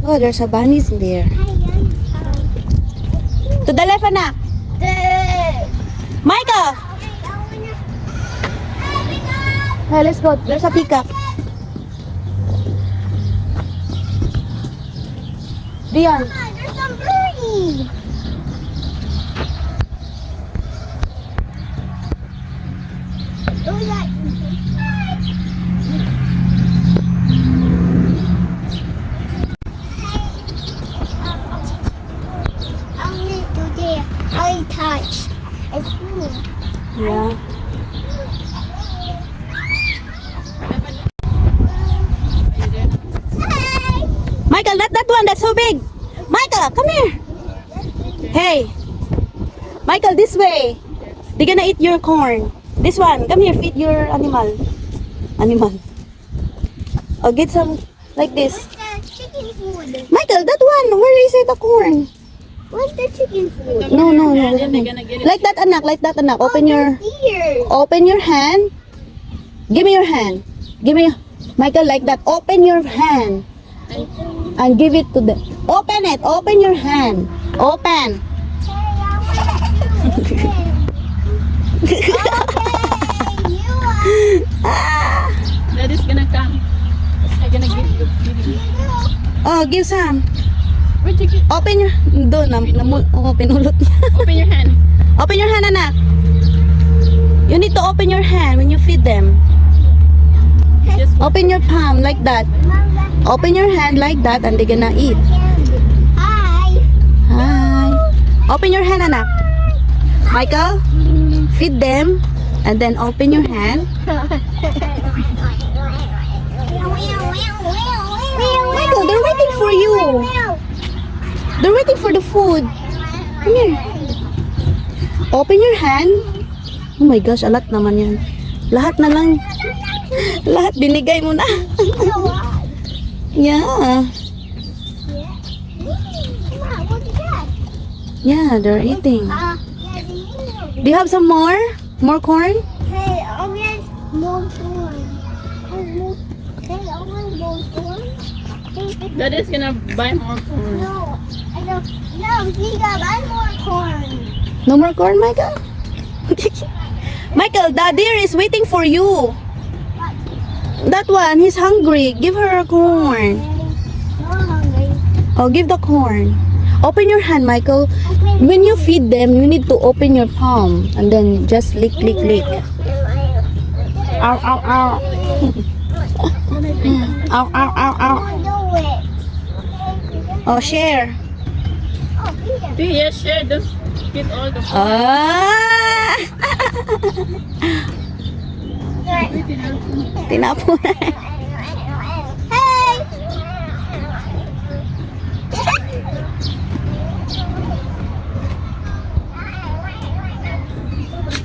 Oh, there's a bunnies in there. To the left, anak. Michael! Hey, let's go. There's a peacock. Dion. There's some birdie. Touch. It's cool. Yeah. Hey! Michael, not that one. That's so big. Michael, come here. Hey. Michael, this way. They're gonna eat your corn. This one. Come here, feed your animal. Oh, get some like this. What's the chicken food? Michael, that one. Where is it, the corn? What's the chicken food? No. Like that, anak. Open your hand. Give me your hand. Michael, like that. Open your hand. And give it to them. Open it. Open your hand. Open. Daddy's gonna come. I'm gonna give you feeding. Oh, give some. Where'd you get? Open your... Doon, pinulot niya. Open your hand. Open your hand, anak. You need to open your hand when you feed them. Just Open your palm like that. Open your hand like that and they're gonna eat. Hi. Hi. Open your hand, anak. Michael, feed them and then open your hand. Michael, they're waiting for you. They're waiting for the food. Come here. Open your hand. Oh my gosh, alat naman yan. Lahat na lang. Lahat binigay mo na. Yeah. Yeah, they're eating. Do you have some more? More corn? Hey, I want more corn. Hey, I want more corn. Daddy's gonna buy more corn. No, I don't. No, you got buy more corn. No more corn, Michael? Michael, the deer is waiting for you. That one, he's hungry. Give her a corn. You're hungry. Oh, give the corn. Open your hand, Michael. When you feed them, you need to open your palm and then just lick. Ow, ow, ow. Ow, ow, ow, ow. Do it. Oh, share. Oh, here. Yeah, share. Just get all the food. Ah! Tinapon. Hey.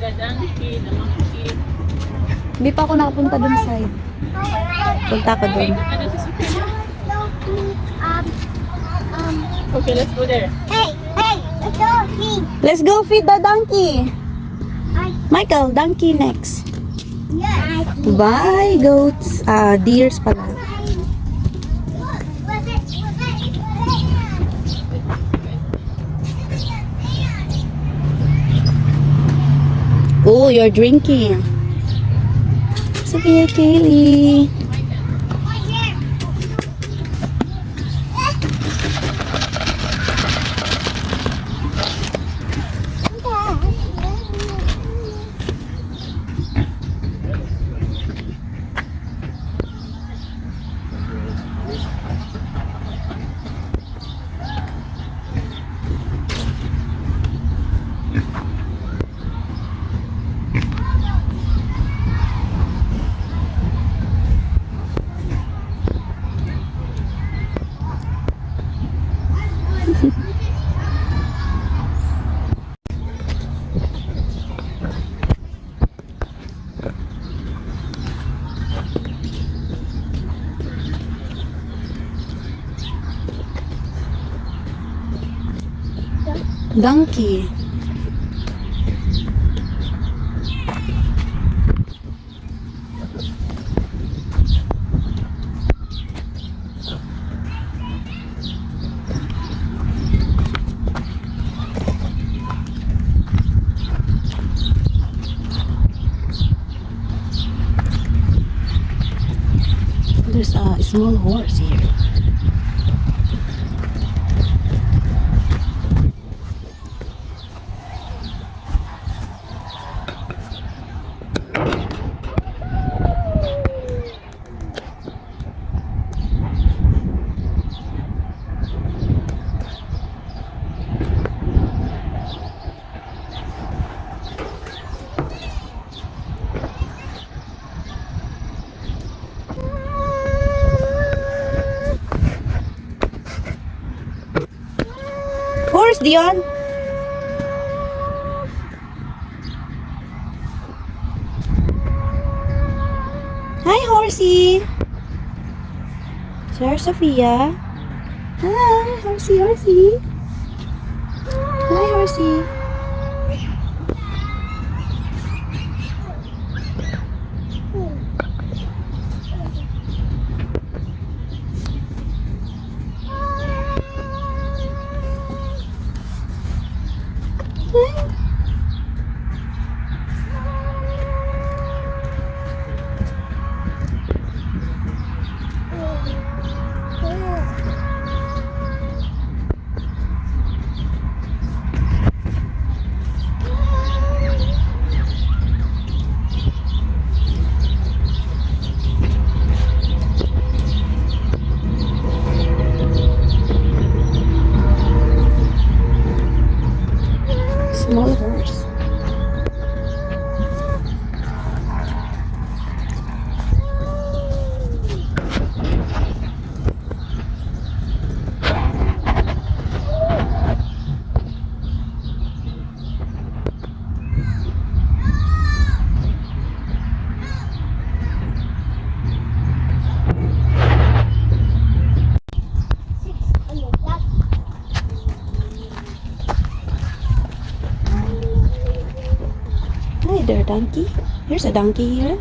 Dadangkin, the monkey. Hindi pa ako nakapunta dun side. Punta ko dun. Ano sa super? Um, Okay, let's go there. hey, let's go feed. Let's go feed the donkey. I, Michael, donkey next. yes. Bye, goats. Deers pala. Oh, you're drinking. Sophia Kaylee. Donkey. small horse here. Horse, Dion. Hi, horsey. Sir Sophia. Hi, horsey. Hi, horsey. Small horse. Hi there, donkey. Here's a donkey here.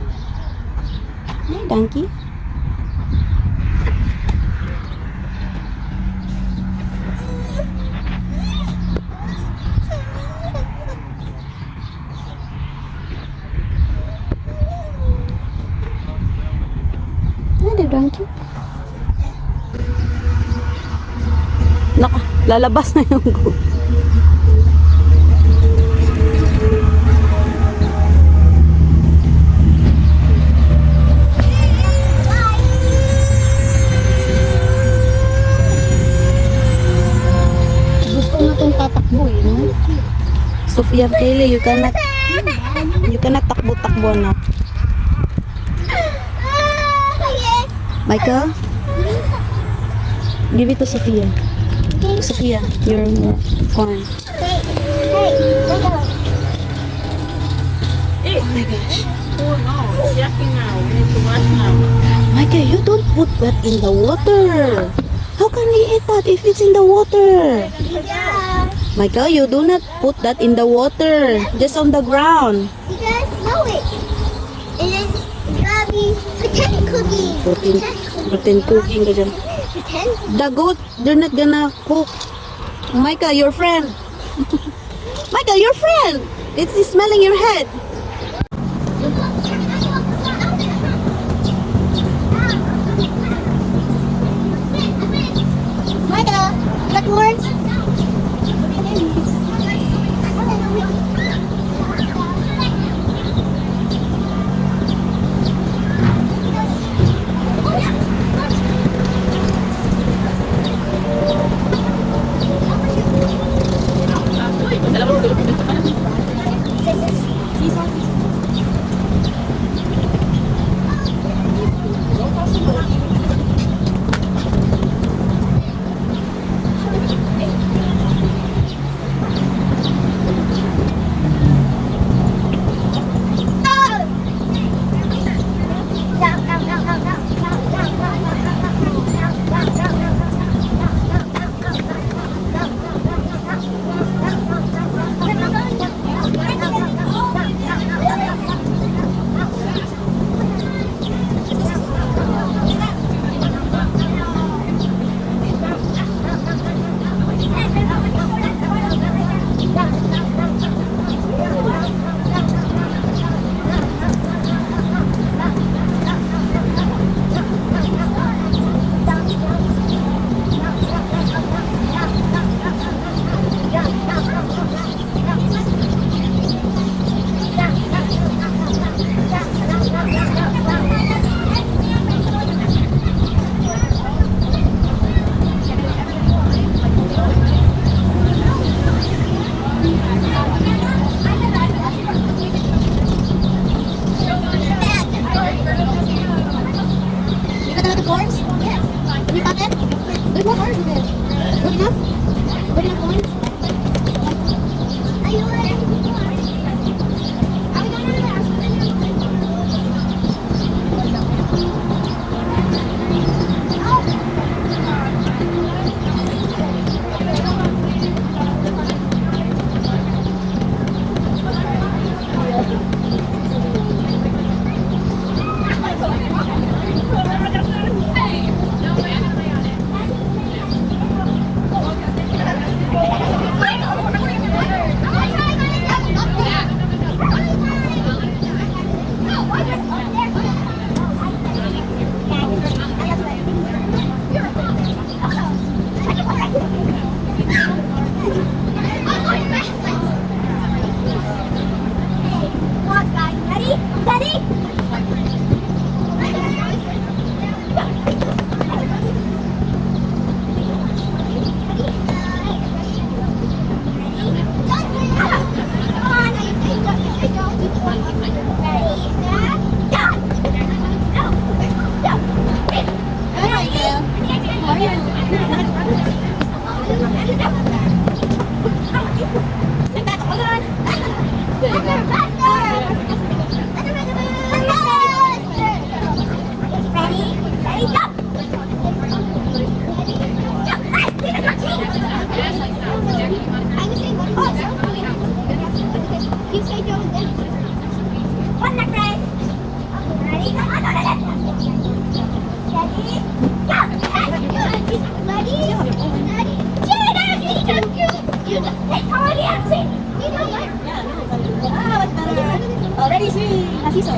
Hi, donkey. Hi there, donkey. Naka, lalabas na yung goat. Tatakbo, no? Sophia Kelly, you cannot takbo na. Michael, give it to Sophia. Sophia, your corn. Eh, Oh my gosh. oh no, it's yucking now. We need to wash now. Michael, you don't put that in the water. How can we eat that if it's in the water? Michael, you do not put that in the water. Just on the ground. You guys know it. It is gonna be pretend cooking. Pretend cooking ka dyan. Pretend. The goat, they're not gonna cook. Michael, your friend. Michael, your friend. It's smelling your head. Michael, that works. Uy, madala mo. Scissors. I was saying, oh, so you said you're good. One neck race. Ready? Come on, Ready? Go! Ready? Ready? Let's go again. See? You know what? Already see. Nasiso.